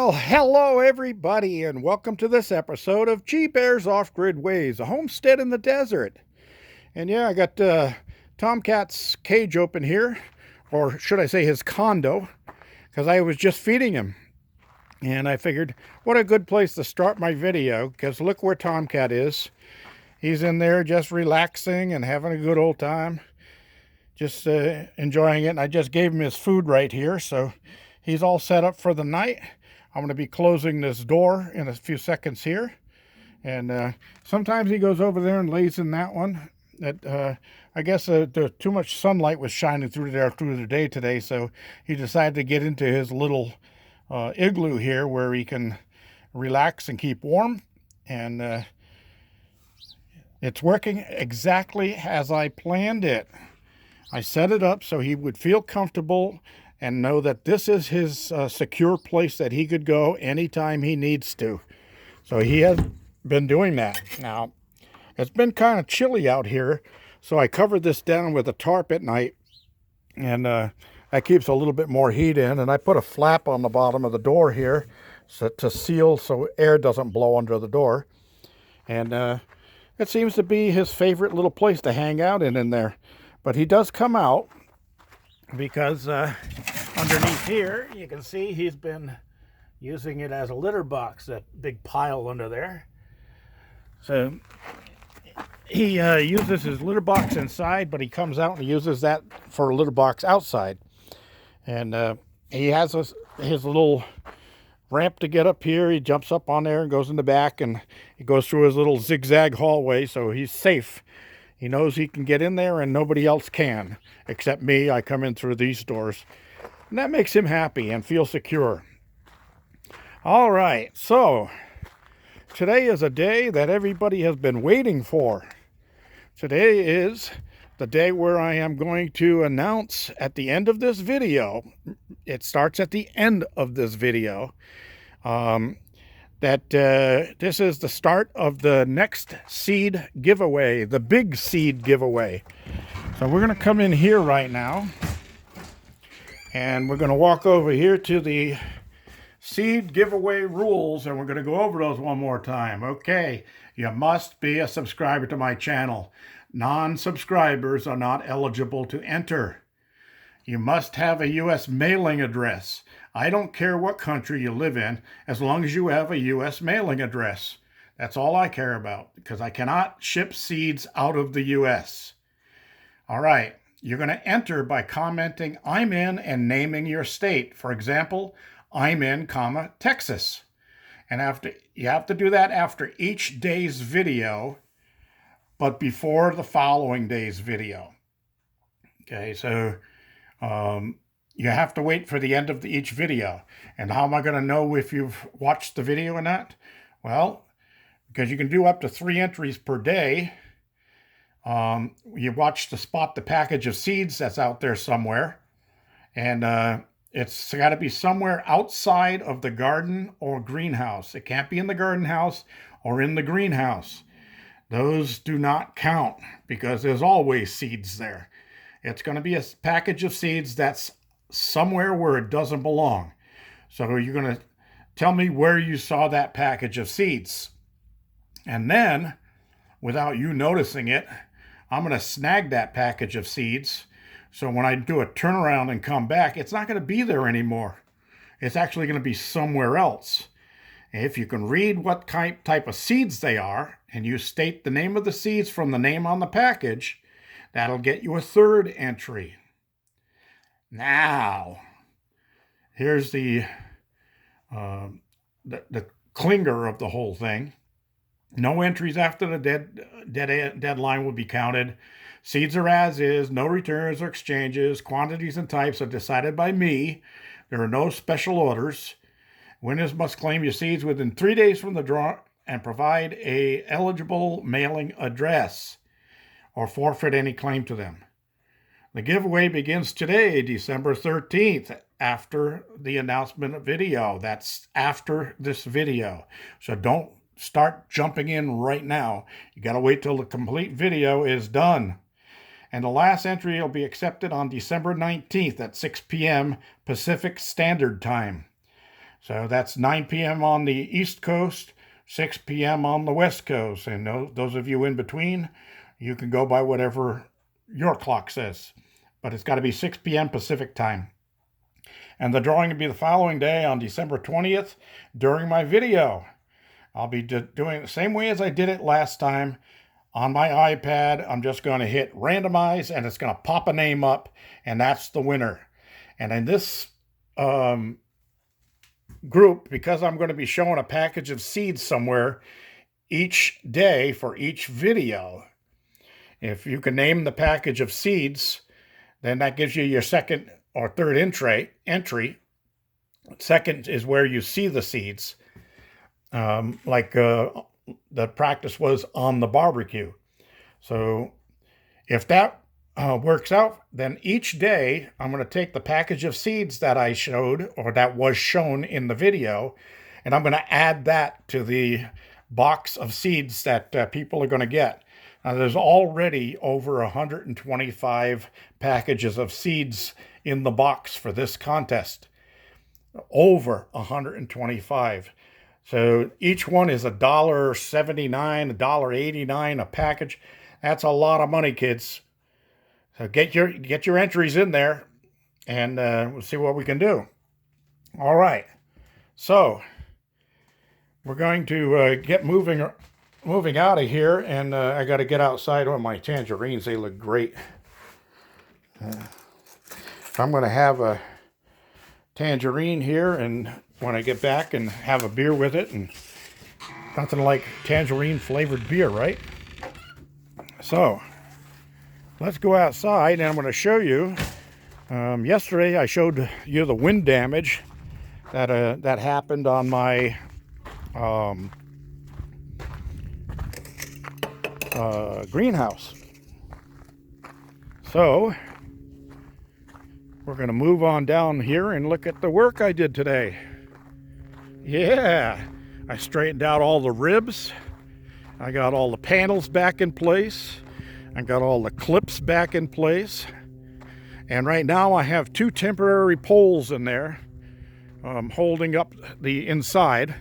Well, hello everybody, and welcome to this episode of G Bear's Off-Grid Ways, a homestead in the desert. And yeah, I got Tomcat's cage open here, or should I say his condo, because I was just feeding him. And I figured, what a good place to start my video, because look where Tomcat is. He's in there just relaxing and having a good old time, just enjoying it. And I just gave him his food right here, so he's all set up for the night. I'm going to be closing this door in a few seconds here. And sometimes he goes over there and lays in that one. I guess too much sunlight was shining through there through the day today, so he decided to get into his little igloo here where he can relax and keep warm. And it's working exactly as I planned it. I set it up so he would feel comfortable and know that this is his secure place that he could go anytime he needs to. So he has been doing that. Now, it's been kind of chilly out here, so I covered this down with a tarp at night, and that keeps a little bit more heat in. And I put a flap on the bottom of the door here to seal so air doesn't blow under the door. And it seems to be his favorite little place to hang out in there. But he does come out, because underneath here you can see he's been using it as a litter box, that big pile under there. So he uses his litter box inside, but he comes out and uses that for a litter box outside. And he has his little ramp to get up here. He jumps up on there and goes in the back, and he goes through his little zigzag hallway, so he's safe. He knows he can get in there and nobody else can, except me. I come in through these doors. And that makes him happy and feel secure. All right, so today is a day that everybody has been waiting for. Today is the day where I am going to announce at the end of this video, it starts at the end of this video, that this is the start of the next seed giveaway, the big seed giveaway. So we're going to come in here right now, and we're going to walk over here to the seed giveaway rules, and we're going to go over those one more time. Okay, you must be a subscriber to my channel. Non-subscribers are not eligible to enter. You must have a U.S. mailing address. I don't care what country you live in, as long as you have a U.S. mailing address. That's all I care about, because I cannot ship seeds out of the U.S. All right, you're going to enter by commenting "I'm in" and naming your state. For example, I'm in, Texas. And you have to do that after each day's video, but before the following day's video. Okay, so you have to wait for the end of each video. And how am I going to know if you've watched the video or not? Well, because you can do up to 3 entries per day. You watch to spot the package of seeds that's out there somewhere. And it's got to be somewhere outside of the garden or greenhouse. It can't be in the garden house or in the greenhouse. Those do not count, because there's always seeds there. It's going to be a package of seeds that's somewhere where it doesn't belong. So you're going to tell me where you saw that package of seeds. And then, without you noticing it, I'm going to snag that package of seeds. So when I do a turnaround and come back, it's not going to be there anymore. It's actually going to be somewhere else. If you can read what type of seeds they are, and you state the name of the seeds from the name on the package, that'll get you a 3rd entry. Now, here's the clinger of the whole thing. No entries after the deadline will be counted. Seeds are as is. No returns or exchanges. Quantities and types are decided by me. There are no special orders. Winners must claim your seeds within 3 days from the draw and provide a eligible mailing address, or forfeit any claim to them. The giveaway begins today, December 13th, after the announcement video. That's after this video. So don't start jumping in right now. You got to wait till the complete video is done. And the last entry will be accepted on December 19th at 6 p.m. Pacific Standard Time. So that's 9 p.m. on the East Coast, 6 p.m. on the West Coast. And those of you in between, you can go by whatever your clock says. But it's got to be 6 p.m. Pacific time. And the drawing will be the following day on December 20th during my video. I'll be doing it the same way as I did it last time. On my iPad, I'm just going to hit randomize, and it's going to pop a name up, and that's the winner. And in this group, because I'm going to be showing a package of seeds somewhere each day for each video, if you can name the package of seeds, then that gives you your second or third entry. Second is where you see the seeds, like the practice was on the barbecue. So if that works out, then each day I'm going to take the package of seeds that I showed, or that was shown in the video, and I'm going to add that to the box of seeds that people are going to get. Now, there's already over 125 packages of seeds in the box for this contest. Over 125. So each one is $1.79, $1.89 a package. That's a lot of money, kids. So get your entries in there, and we'll see what we can do. All right. So we're going to get moving out of here, and I got to get outside on my tangerines. They look great. I'm going to have a tangerine here, and when I get back, and have a beer with it, and nothing like tangerine flavored beer, right? So let's go outside, and I'm going to show you. Yesterday I showed you the wind damage that happened on my greenhouse. So we're going to move on down here and look at the work I did today. Yeah, I straightened out all the ribs. I got all the panels back in place. I got all the clips back in place. And right now I have 2 temporary poles in there holding up the inside.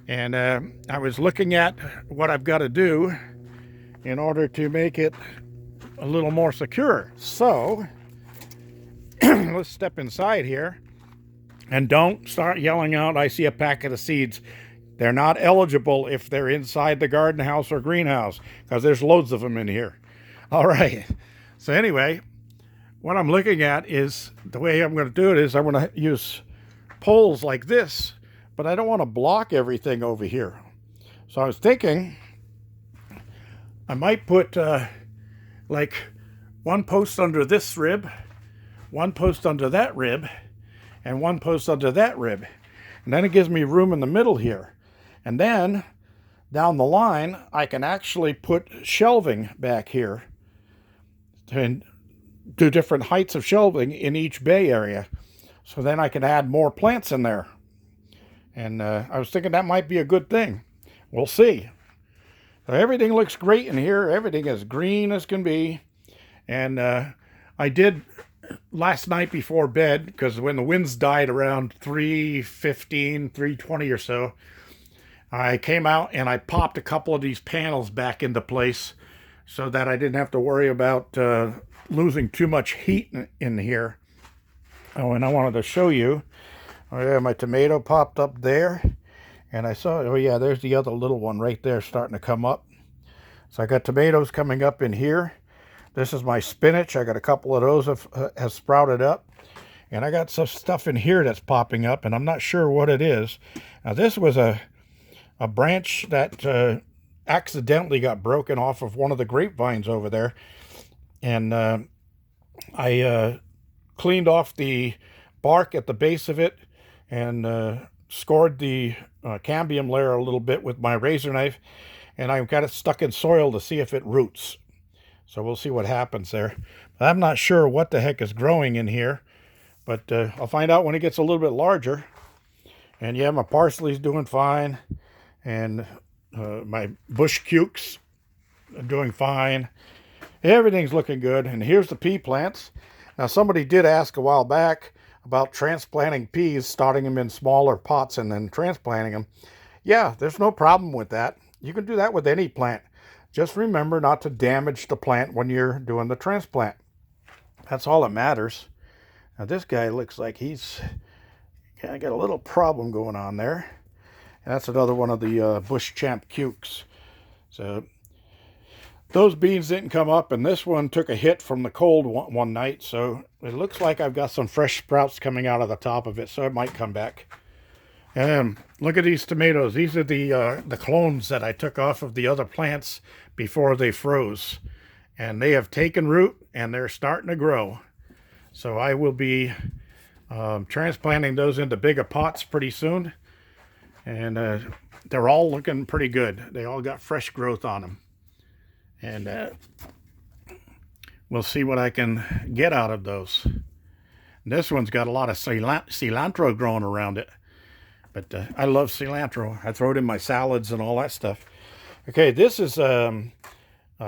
And I was looking at what I've got to do in order to make it a little more secure. So let's step inside here, and don't start yelling out, "I see a packet of seeds." They're not eligible if they're inside the garden house or greenhouse, because there's loads of them in here. All right. So anyway, what I'm looking at is, the way I'm going to do it is I'm going to use poles like this, but I don't want to block everything over here. So I was thinking I might put like one post under this rib, one post under that rib, and one post under that rib. And then it gives me room in the middle here. And then down the line, I can actually put shelving back here and do different heights of shelving in each bay area. So then I can add more plants in there. And I was thinking that might be a good thing. We'll see. So everything looks great in here. Everything is green as can be. And I did last night before bed, because when the winds died around 3:15, 3:20 or so, I came out and I popped a couple of these panels back into place so that I didn't have to worry about losing too much heat in here. Oh, and I wanted to show you. Oh yeah, my tomato popped up there. And I saw, oh yeah, there's the other little one right there starting to come up. So I got tomatoes coming up in here. This is my spinach. I got a couple of those have sprouted up. And I got some stuff in here that's popping up, and I'm not sure what it is. Now this was a branch that accidentally got broken off of one of the grapevines over there. And I cleaned off the bark at the base of it and scored the cambium layer a little bit with my razor knife, and I've got it stuck in soil to see if it roots. So we'll see what happens there. But I'm not sure what the heck is growing in here, but I'll find out when it gets a little bit larger. And yeah, my parsley's doing fine, and my bush cukes are doing fine. Everything's looking good. And here's the pea plants. Now somebody did ask a while back about transplanting peas, starting them in smaller pots and then transplanting them. Yeah, there's no problem with that. You can do that with any plant. Just remember not to damage the plant when you're doing the transplant. That's all that matters. Now this guy looks like he's got a little problem going on there. And that's another one of the Bush Champ Cukes. So those beans didn't come up, and this one took a hit from the cold one night, so it looks like I've got some fresh sprouts coming out of the top of it, so it might come back. Look at these tomatoes. These are the clones that I took off of the other plants before they froze. And they have taken root, and they're starting to grow. So I will be transplanting those into bigger pots pretty soon. And they're all looking pretty good. They all got fresh growth on them. And we'll see what I can get out of those. This one's got a lot of cilantro growing around it. But I love cilantro. I throw it in my salads and all that stuff. Okay, this is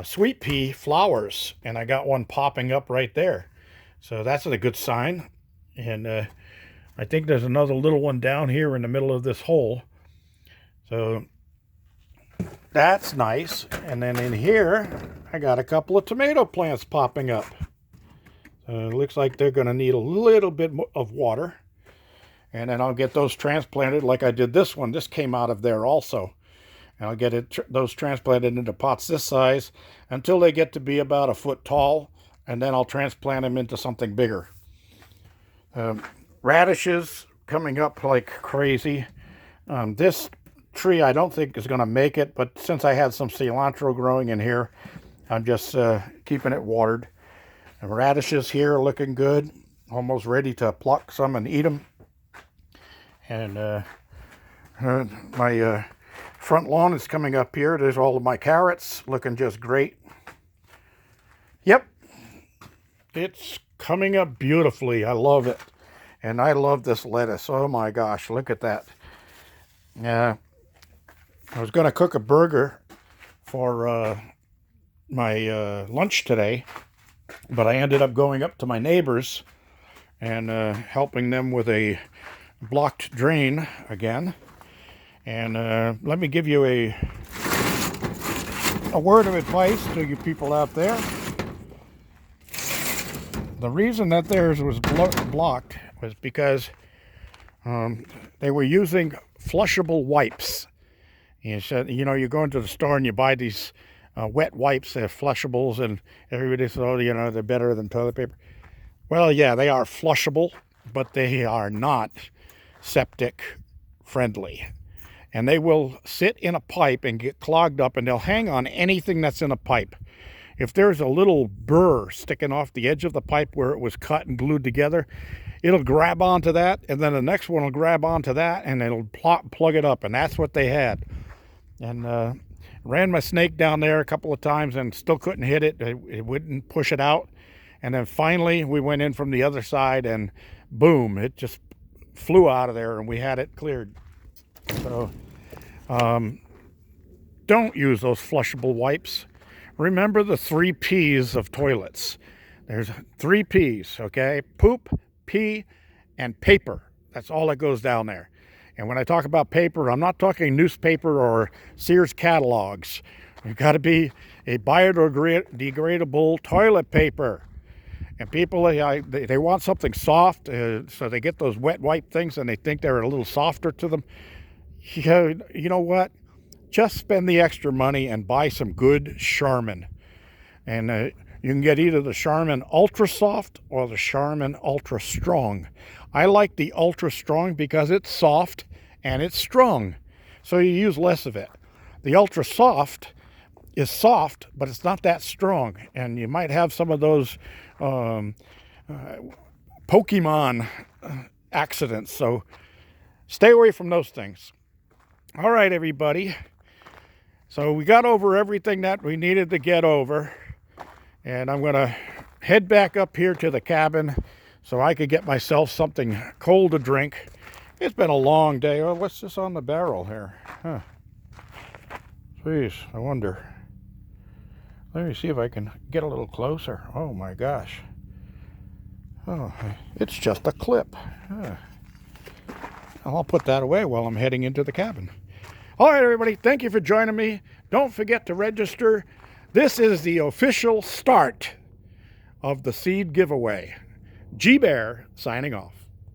sweet pea flowers. And I got one popping up right there. So that's a good sign. And I think there's another little one down here in the middle of this hole. So that's nice. And then in here, I got a couple of tomato plants popping up. So it looks like they're going to need a little bit of water. And then I'll get those transplanted like I did this one. This came out of there also. And I'll get those transplanted into pots this size until they get to be about a foot tall. And then I'll transplant them into something bigger. Radishes coming up like crazy. This tree I don't think is going to make it, but since I had some cilantro growing in here, I'm just keeping it watered. And radishes here are looking good, almost ready to pluck some and eat them. And my front lawn is coming up here. There's all of my carrots looking just great. Yep, it's coming up beautifully. I love it. And I love this lettuce. Oh my gosh, look at that. I was going to cook a burger for my lunch today, but I ended up going up to my neighbors and helping them with a blocked drain again. And let me give you a word of advice to you people out there. The reason that theirs was blocked was because they were using flushable wipes. You said, you know, you go into the store and you buy these wet wipes, they're flushables, and everybody says, oh, you know, they're better than toilet paper. Well, yeah, they are flushable, but they are not septic friendly. And they will sit in a pipe and get clogged up, and they'll hang on anything that's in a pipe. If there's a little burr sticking off the edge of the pipe where it was cut and glued together, it'll grab onto that, and then the next one will grab onto that, and it'll plug it up, and that's what they had. And ran my snake down there a couple of times and still couldn't hit it. It wouldn't push it out. And then finally we went in from the other side, and boom, it just flew out of there, and we had it cleared. So don't use those flushable wipes. Remember the 3 P's of toilets. There's 3 P's, okay? Poop, pee, and paper. That's all that goes down there. And when I talk about paper, I'm not talking newspaper or Sears catalogs. You've got to be a biodegradable toilet paper. And people, they want something soft, so they get those wet wipe things and they think they're a little softer to them. You know what? Just spend the extra money and buy some good Charmin. And you can get either the Charmin Ultra Soft or the Charmin Ultra Strong. I like the Ultra Strong because it's soft and it's strong, so you use less of it. The Ultra Soft is soft, but it's not that strong, and you might have some of those Pokemon accidents, so stay away from those things. All right, everybody. So we got over everything that we needed to get over, and I'm going to head back up here to the cabin so I could get myself something cold to drink. It's been a long day. Oh, what's this on the barrel here? Huh. Jeez, I wonder. Let me see if I can get a little closer. Oh my gosh. Oh, it's just a clip. I'll put that away while I'm heading into the cabin. All right, everybody, thank you for joining me. Don't forget to register. This is the official start of the seed giveaway. G Bear signing off.